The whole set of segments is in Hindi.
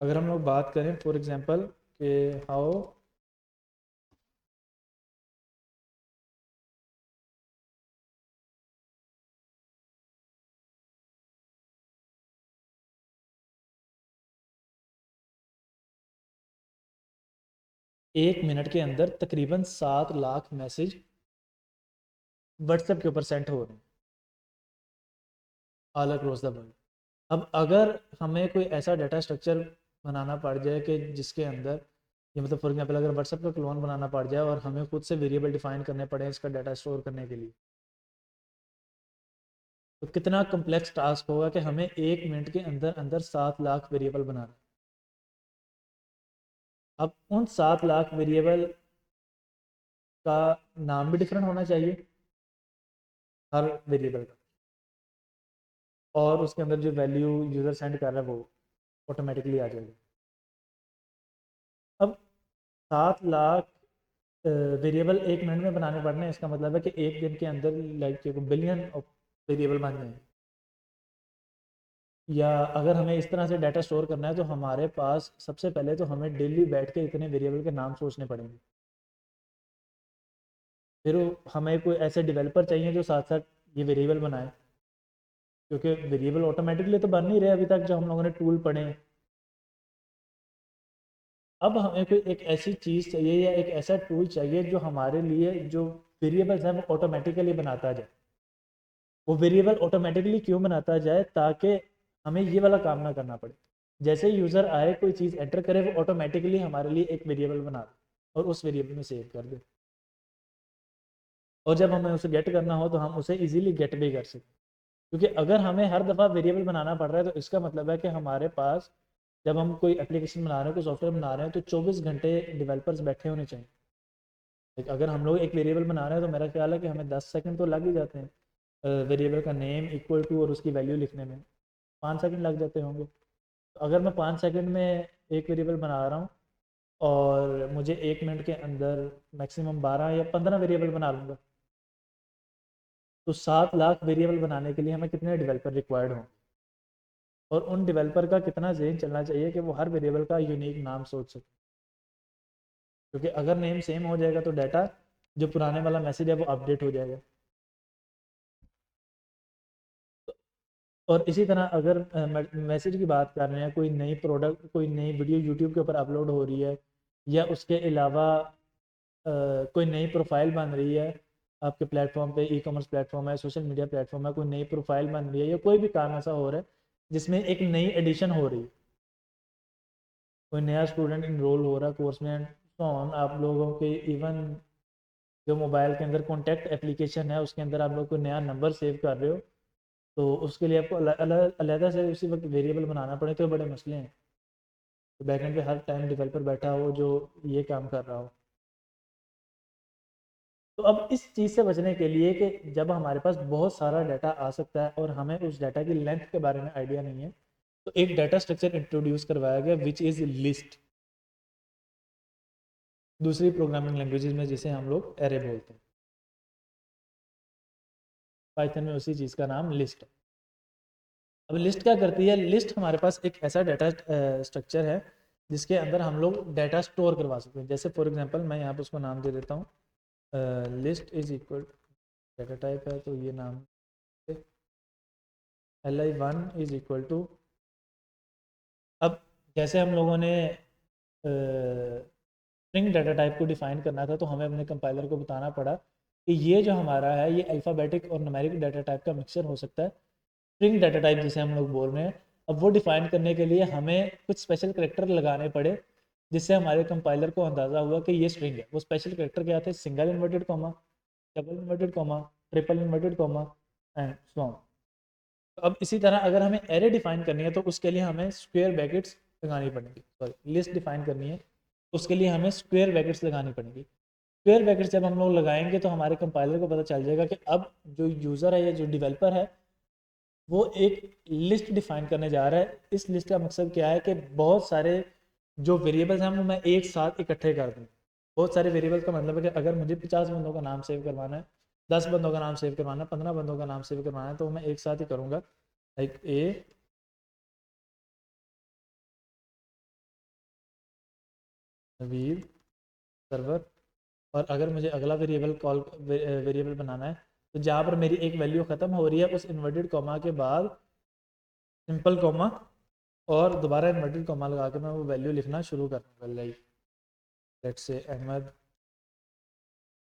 अगर हम लोग बात करें फॉर एग्जांपल कि हाउ एक मिनट के अंदर तकरीबन 7 लाख मैसेज व्हाट्सएप के ऊपर सेंड हो रहे हैं ऑल अक्रॉस द वर्ल्ड। अब अगर हमें कोई ऐसा डाटा स्ट्रक्चर बनाना पड़ जाए कि जिसके अंदर ये मतलब फॉर एग्जांपल अगर व्हाट्सएप का क्लोन बनाना पड़ जाए और हमें खुद से वेरिएबल डिफाइन करने पड़े इसका डाटा स्टोर करने के लिए, तो कितना कम्प्लेक्स टास्क होगा कि हमें एक मिनट के अंदर अंदर 7 लाख वेरिएबल बनाना। अब उन 7 लाख वेरिएबल का नाम भी डिफरेंट होना चाहिए हर वेरिएबल का, और उसके अंदर जो वैल्यू यूज़र सेंड कर रहा है वो ऑटोमेटिकली आ जाएगी। अब 7 लाख वेरिएबल एक मिनट में बनाने पड़ने हैं, इसका मतलब है कि एक दिन के अंदर लाइक बिलियन वेरिएबल बन जाएंगे। या अगर हमें इस तरह से डाटा स्टोर करना है तो हमारे पास सबसे पहले तो हमें डेली बैठ के इतने वेरिएबल के नाम सोचने पड़ेंगे। फिर हमें कोई ऐसे डेवलपर चाहिए जो साथ साथ ये वेरिएबल बनाए, क्योंकि वेरिएबल ऑटोमेटिकली तो बन नहीं रहे अभी तक जो हम लोगों ने टूल पढ़े हैं। अब हमें कोई एक ऐसी चीज़ चाहिए या एक ऐसा टूल चाहिए जो हमारे लिए जो वेरिएबल्स हैं वो ऑटोमेटिकली बनाता जाए। वो वेरिएबल ऑटोमेटिकली क्यों बनाता जाए, ताकि हमें ये वाला काम ना करना पड़े। जैसे यूज़र आए कोई चीज़ एंटर करे वो ऑटोमेटिकली हमारे लिए एक वेरिएबल बना दे और उस वेरिएबल में सेव कर दे, और जब हमें उसे गेट करना हो तो हम उसे इजीली गेट भी कर सकें। क्योंकि अगर हमें हर दफ़ा वेरिएबल बनाना पड़ रहा है तो इसका मतलब है कि हमारे पास जब हम कोई एप्लीकेशन बना रहे हैं कोई सॉफ्टवेयर बना रहे हैं तो 24 घंटे डेवलपर्स बैठे होने चाहिए। अगर हम लोग एक वेरिएबल बना रहे हैं तो मेरा ख्याल है कि हमें 10 सेकंड तो लग ही जाते हैं वेरिएबल का नेम इक्वल टू और उसकी वैल्यू लिखने में 5 सेकंड लग जाते होंगे। तो अगर मैं 5 सेकंड में एक वेरिएबल बना रहा हूँ और मुझे एक मिनट के अंदर मैक्सिमम 12 या 15 वेरिएबल बना लूँगा, तो 7 लाख वेरिएबल बनाने के लिए हमें कितने डेवलपर रिक्वायर्ड हों, और उन डेवलपर का कितना जेन चलना चाहिए कि वो हर वेरिएबल का यूनिक नाम सोच सके। क्योंकि अगर नेम सेम हो जाएगा तो डाटा जो पुराने वाला मैसेज है वो अपडेट हो जाएगा। और इसी तरह अगर मैसेज की बात कर रहे हैं, कोई नई प्रोडक्ट कोई नई वीडियो यूट्यूब के ऊपर अपलोड हो रही है, या उसके अलावा कोई नई प्रोफाइल बन रही है आपके प्लेटफॉर्म पे, ई कॉमर्स प्लेटफॉर्म है, सोशल मीडिया प्लेटफॉर्म है, कोई नई प्रोफाइल बन रही है या कोई भी काम ऐसा हो रहा है जिसमें एक नई एडिशन हो रही है, कोई नया स्टूडेंट इनरोल हो रहा है कोर्स में, तो ऑन आप लोगों के इवन जो मोबाइल के अंदर कॉन्टैक्ट एप्लीकेशन है उसके अंदर आप लोग कोई नया नंबर सेव कर रहे हो, तो उसके लिए आपको अलग से उसी वक्त वेरिएबल बनाना पड़े, तो बड़े मसले हैं। तो बैकएंड पे हर टाइम डेवलपर बैठा हो जो ये काम कर रहा हो। तो अब इस चीज़ से बचने के लिए कि जब हमारे पास बहुत सारा डाटा आ सकता है और हमें उस डाटा की लेंथ के बारे में आइडिया नहीं है, तो एक डाटा स्ट्रक्चर इंट्रोड्यूस करवाया गया विच इज़ लिस्ट, दूसरी प्रोग्रामिंग लैंग्वेजेस में जिसे हम लोग एरे बोलते हैं। पाइथन में उसी चीज़ का नाम लिस्ट है। अब लिस्ट क्या करती है, लिस्ट हमारे पास एक ऐसा डाटा स्ट्रक्चर है जिसके अंदर हम लोग डाटा स्टोर करवा सकते हैं। जैसे फॉर एग्जांपल मैं यहाँ पर उसको नाम दे देता हूँ list is equal data type है तो ये नाम li1 इज इक्वल टू। अब जैसे हम लोगों ने स्ट्रिंग डाटा टाइप को डिफाइन करना था तो हमें अपने कंपाइलर को बताना पड़ा कि ये जो हमारा है ये अल्फ़ाबेटिक और न्यूमेरिक डाटा टाइप का मिक्सचर हो सकता है, स्ट्रिंग डाटा टाइप जिसे हम लोग बोल रहे हैं। अब वो डिफाइन करने के लिए हमें कुछ स्पेशल करेक्टर लगाने पड़े जिससे हमारे कंपाइलर को अंदाज़ा हुआ कि ये स्ट्रिंग है। वो स्पेशल करेक्टर क्या थे, single inverted comma, double inverted comma, triple inverted comma and so on. तो अब इसी तरह अगर हमें एरे डिफाइन करनी है तो उसके लिए हमें स्क्वायर ब्रैकेट्स लगानी पड़ेंगी, सॉरी लिस्ट डिफाइन करनी है उसके लिए हमें स्क्वायर ब्रैकेट्स लगानी पड़ेंगी। स्क्वायर ब्रैकेट्स जब हम लोग लगाएंगे तो हमारे कंपाइलर को पता चल जाएगा कि अब जो यूज़र है या जो डेवलपर है वो एक लिस्ट डिफाइन करने जा रहा है। इस लिस्ट का मकसद क्या है कि बहुत सारे जो वेरिएबल्स हैं वो मैं एक साथ इकट्ठे कर दूँ। बहुत सारे वेरिएबल का मतलब है कि अगर मुझे 50 बंदों का नाम सेव करवाना है, 10 बंदों का नाम सेव करवाना है, 15 बंदों का नाम सेव करवाना है, तो मैं एक साथ ही करूँगा। लाइक ए वीव सर्वर, और अगर मुझे अगला वेरिएबल बनाना है तो जहाँ पर मेरी एक वैल्यू ख़त्म हो रही है उस इन्वर्टेड कॉमा के बाद सिंपल कॉमा और दोबारा इन्वर्टेड कॉमा लगा के मैं वो वैल्यू लिखना शुरू करूँगा। लाइक लेट्स से अहमद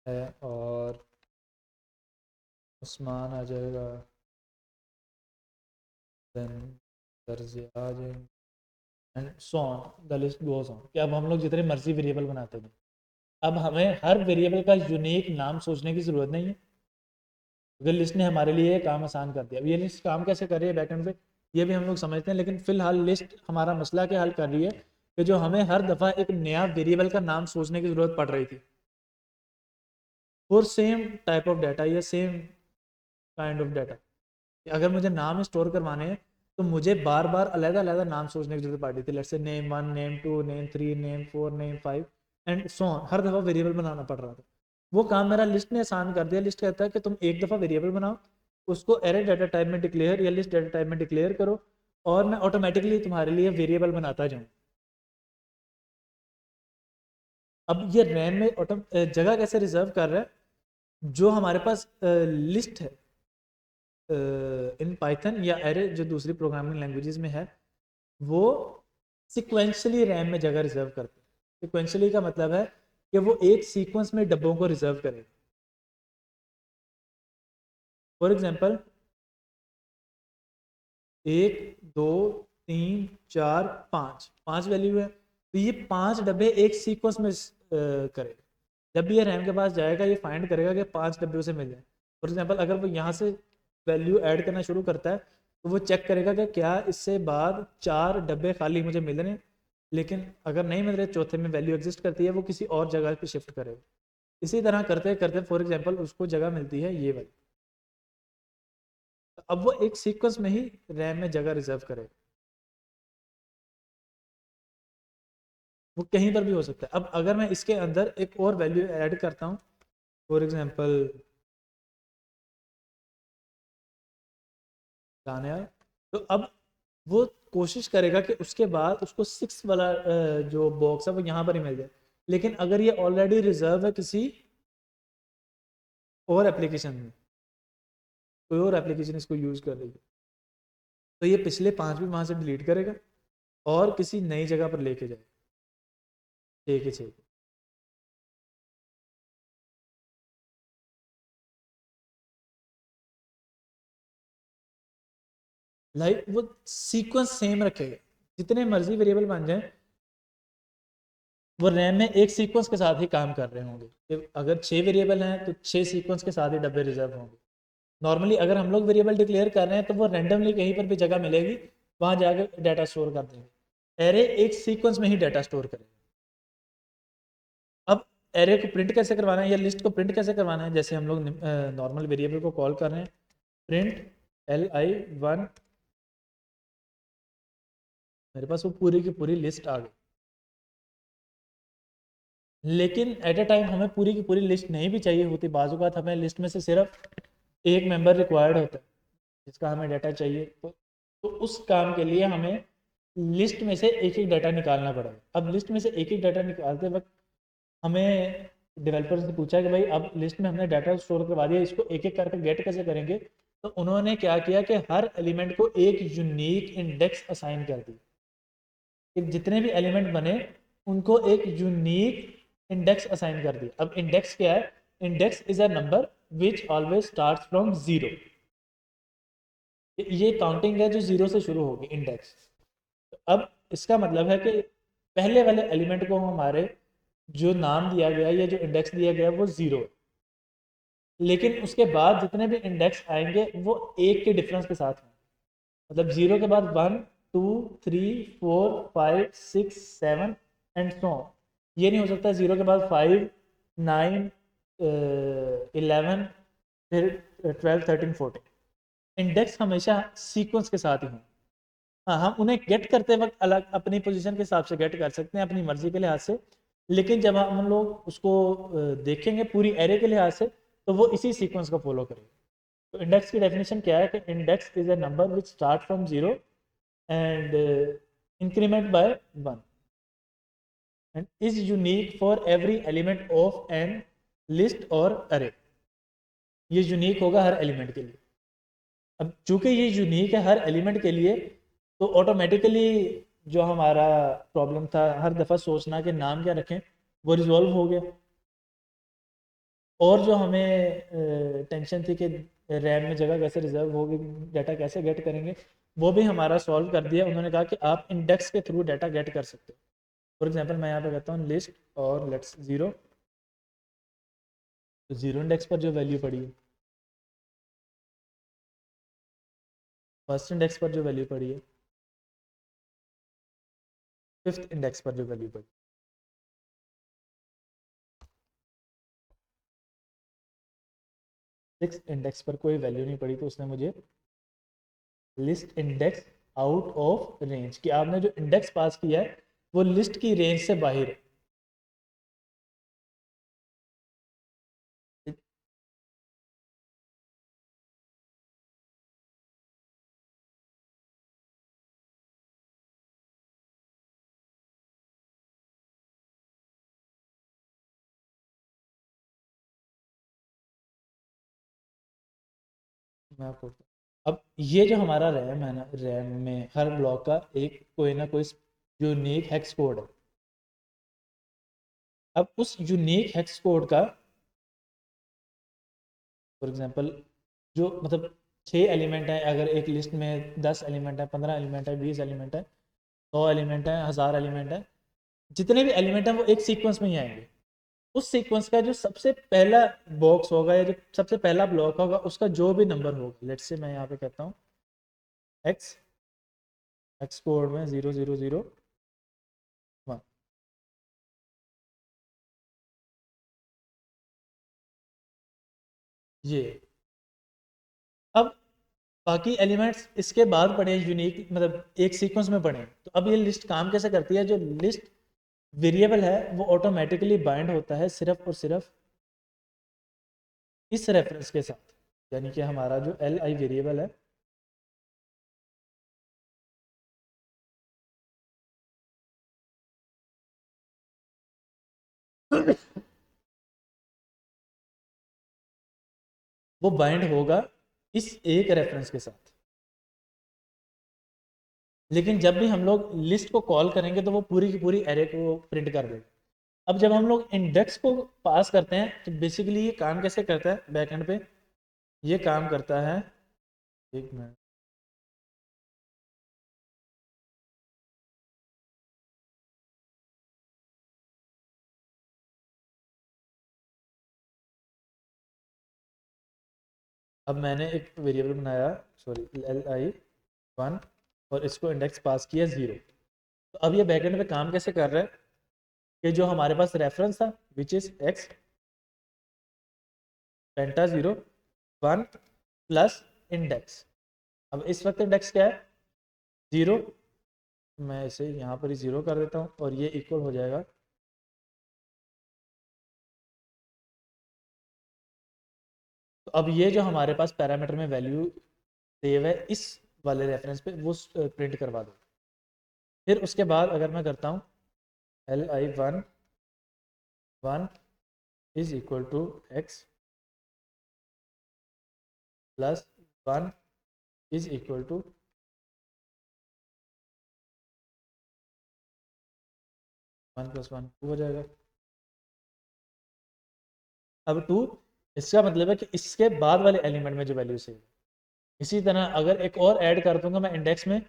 है और उस्मान आ जाएगा, देन दर्जे आ जाएंगे and so on the list goes on. कि अब हम लोग जितने मर्जी वेरिएबल बनाते हैं, अब हमें हर वेरिएबल का यूनिक नाम सोचने की ज़रूरत नहीं है, क्योंकि लिस्ट ने हमारे लिए ये काम आसान कर दिया। अब ये लिस्ट काम कैसे कर रही है बैकएंड पे ये भी हम लोग समझते हैं, लेकिन फिलहाल लिस्ट हमारा मसला क्या हल कर रही है कि जो हमें हर दफ़ा एक नया वेरिएबल का नाम सोचने की ज़रूरत पड़ रही थी for same type of data या सेम काइंड ऑफ डाटा। अगर मुझे नाम स्टोर करवाने हैं तो मुझे बार बार अलग अलग नाम सोचने की जरूरत पड़ती थी। Let's say name 1, name 2, name 3, name 4, name 5 and so on. हर दफ़ा वेरिएबल बनाना पड़ रहा था। वो काम मेरा लिस्ट ने आसान कर दिया। लिस्ट कहता है कि तुम एक दफ़ा वेरिएबल बनाओ, उसको एरे डाटा टाइप में डिक्लेयर या लिस्ट डाटा टाइप में डिक्लेयर करो, और मैं ऑटोमेटिकली तुम्हारे लिए वेरिएबल बनाता जाऊँ। अब ये रैम में जगह कैसे रिजर्व कर रहा है, जो हमारे पास लिस्ट है इन पाइथन या एरे जो दूसरी प्रोग्रामिंग लैंग्वेजेस में है, वो सिक्वेंशली रैम में जगह रिजर्व करते हैं। सिक्वेंशली का मतलब है कि वो एक सीक्वेंस में डब्बों को रिजर्व करेगा। फॉर एग्जांपल 1, 2, 3, 4, 5 वैल्यू है, तो ये 5 डब्बे एक सीक्वेंस में करेगा। जब भी ये रैम के पास जाएगा ये फाइंड करेगा कि 5 डब्बे उसे मिल जाए। फॉर एग्जांपल अगर वो यहाँ से वैल्यू ऐड करना शुरू करता है तो वो चेक करेगा कि क्या इससे बाद 4 डब्बे खाली मुझे मिल रहे हैं, लेकिन अगर नहीं मिल रहे चौथे में वैल्यू एग्जिस्ट करती है, वो किसी और जगह पे शिफ्ट करेगा। इसी तरह करते करते फॉर एग्जांपल उसको जगह मिलती है ये वाली, अब वो एक सीक्वेंस में ही रैम में जगह रिजर्व करेगा। वो कहीं पर भी हो सकता है। अब अगर मैं इसके अंदर एक और वैल्यू ऐड करता हूँ, फॉर एग्जांपल गाने आए, तो अब वो कोशिश करेगा कि उसके बाद उसको 6 वाला जो बॉक्स है वो यहाँ पर ही मिल जाए। लेकिन अगर ये ऑलरेडी रिजर्व है किसी और एप्लीकेशन में, कोई और एप्लीकेशन इसको यूज़ कर रही है, तो ये पिछले 5 भी वहाँ से डिलीट करेगा और किसी नई जगह पर लेके जाए 6 के 6। लाइक वो सीक्वेंस सेम रखेगा, जितने मर्जी वेरिएबल बन जाए वो रैम में एक सीक्वेंस के साथ ही काम कर रहे होंगे। अगर 6 वेरिएबल हैं तो 6 सीक्वेंस के साथ ही डब्बे रिजर्व होंगे। नॉर्मली अगर हम लोग वेरिएबल डिक्लेयर कर रहे हैं तो वो रैंडमली कहीं पर भी जगह मिलेगी वहाँ जाकर डाटा स्टोर कर देंगे। एरे एक सीक्वेंस में ही डाटा स्टोर करेगा। अब एरे को प्रिंट कैसे करवाना है या लिस्ट को प्रिंट कैसे करवाना है, जैसे हम लोग नॉर्मल वेरिएबल को कॉल कर रहे हैं, प्रिंट li1, मेरे पास वो पूरी की पूरी लिस्ट आ गई। लेकिन एट ए टाइम हमें पूरी की पूरी लिस्ट नहीं भी चाहिए होती, बाजू बात हमें लिस्ट में से सिर्फ एक मेंबर रिक्वायर्ड होता है जिसका हमें डाटा चाहिए, तो उस काम के लिए हमें लिस्ट में से एक एक डाटा निकालना पड़ेगा। अब लिस्ट में से एक एक डाटा निकालते वक्त हमें डेवलपर से पूछा कि भाई अब लिस्ट में हमने डाटा स्टोर करवा दिया, इसको एक एक करके गेट कैसे करेंगे। तो उन्होंने क्या किया कि हर एलिमेंट को एक यूनिक इंडेक्स असाइन कर दी, कि जितने भी एलिमेंट बने उनको एक यूनिक इंडेक्स असाइन कर दिया। अब इंडेक्स क्या है, index is a number which always start from 0। ये काउंटिंग है जो 0 से शुरू होगी, इंडेक्स। अब इसका मतलब है कि पहले वाले एलिमेंट को हमारे जो नाम दिया गया या जो इंडेक्स दिया गया वो 0 है, लेकिन उसके बाद जितने भी इंडेक्स आएंगे वो एक के डिफरेंस के साथ हैं। मतलब 0 के बाद 1, 2, 3, 4, 5, 6, 7 एंड सो ऑन। ये नहीं हो सकता 0 के बाद 5, 9, 11 फिर 12, 13, 14। इंडेक्स हमेशा सीक्वेंस के साथ ही हों। हाँ, हम उन्हें गेट करते वक्त अलग अपनी पोजीशन के हिसाब से गेट कर सकते हैं अपनी मर्जी के लिहाज से, लेकिन जब हम लोग उसको देखेंगे पूरी एरे के लिहाज से तो वो इसी सीक्वेंस को फॉलो करेगा। तो इंडेक्स की डेफिनेशन क्या है कि index is a number which start from 0 and increment by 1। And is unique for every element of an list और अरे। ये यूनिक होगा हर एलिमेंट के लिए। अब चूंकि ये यूनिक है हर एलिमेंट के लिए, तो ऑटोमेटिकली जो हमारा प्रॉब्लम था हर दफ़ा सोचना कि नाम क्या रखें, वो रिजॉल्व हो गया। और जो हमें टेंशन थी कि रैम में जगह कैसे रिजर्व होगी, डाटा कैसे गेट करेंगे, वो भी हमारा सॉल्व कर दिया। उन्होंने कहा कि आप इंडेक्स के थ्रू डाटा गेट कर सकते हो। फॉर एग्जांपल मैं यहाँ पे कहता हूँ लिस्ट और लेट्स ज़ीरो, तो ज़ीरो इंडेक्स पर जो वैल्यू पड़ी है, फर्स्ट इंडेक्स पर जो वैल्यू पड़ी है, फिफ्थ इंडेक्स पर जो वैल्यू पड़ी, सिक्स इंडेक्स पर कोई वैल्यू नहीं पड़ी, तो उसने मुझे list index out of range कि आपने जो इंडेक्स पास किया है वो लिस्ट की रेंज से बाहर है। मैं आपको अब ये जो हमारा रैम है ना, रैम में हर ब्लॉक का एक कोई ना कोई यूनिक हेक्स कोड है। अब उस यूनिक हेक्स कोड का फॉर एग्जांपल जो मतलब 6 एलिमेंट है, अगर एक लिस्ट में 10 एलिमेंट है, 15 एलिमेंट है, 20 एलिमेंट है, 100 एलिमेंट है, 1000 एलिमेंट है, जितने भी एलिमेंट हैं वो एक सीक्वेंस में ही आएंगे। उस सीक्वेंस का जो सबसे पहला बॉक्स होगा या जो सबसे पहला ब्लॉक होगा उसका जो भी नंबर होगा, लेट्स से मैं यहाँ पे कहता हूँ एक्स, एक्स कोड में 0001, ये। अब बाकी एलिमेंट्स इसके बाद पढ़े यूनिक, मतलब एक सीक्वेंस में पढ़े, तो अब ये लिस्ट काम कैसे करती है? जो लिस्ट वेरिएबल है वो ऑटोमेटिकली बाइंड होता है सिर्फ और सिर्फ इस रेफरेंस के साथ, यानी कि हमारा जो एल आई वेरिएबल है वो बाइंड होगा इस एक रेफरेंस के साथ। लेकिन जब भी हम लोग लिस्ट को कॉल करेंगे तो वो पूरी की पूरी एरे को प्रिंट कर देगा। अब जब हम लोग इंडेक्स को पास करते हैं तो बेसिकली ये काम कैसे करता है बैकएंड पे? ये काम करता है, एक मिनट, अब मैंने एक वेरिएबल बनाया, सॉरी एल आई वन, और इसको इंडेक्स पास किया 0। तो अब ये बैकएंड पे काम कैसे कर रहा है कि जो हमारे पास रेफरेंस था which is x penta 01 plus index, अब इस वक्त इंडेक्स क्या है? 0। मैं इसे यहाँ पर ही 0 कर देता हूँ और ये इक्वल हो जाएगा। तो अब ये जो हमारे पास पैरामीटर में वैल्यू सेव है इस वाले रेफरेंस पे वो प्रिंट करवा दो। फिर उसके बाद अगर मैं करता हूँ L I one one is equal to X plus one is equal to 1 + 1 2 हो जाएगा। अब 2, इसका मतलब है कि इसके बाद वाले एलिमेंट में जो वैल्यू सेव है। इसी तरह अगर एक और ऐड कर दूंगा मैं इंडेक्स में,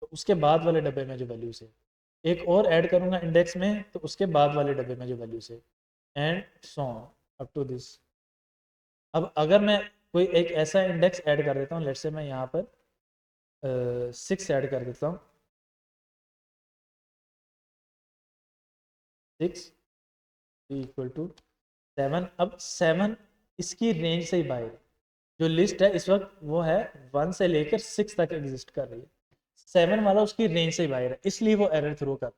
तो उसके बाद वाले डब्बे में जो वैल्यू सेव, एक और ऐड करूंगा इंडेक्स में तो उसके बाद वाले डब्बे में जो value save, and so on up to this. अब अगर मैं कोई एक ऐसा इंडेक्स ऐड कर देता हूँ, लेट्स से मैं यहाँ पर 6 ऐड कर देता हूँ, 6 इक्वल टू 7। अब 7 इसकी रेंज से ही बाहर है। जो लिस्ट है इस वक्त वो है 1 से लेकर 6 तक एग्जिस्ट कर रही है, 7 वाला उसकी रेंज से ही बाहर है, इसलिए वो एरर थ्रो कर।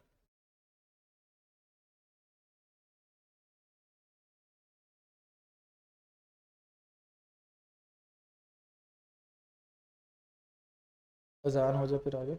आसान हो जाए फिर आगे।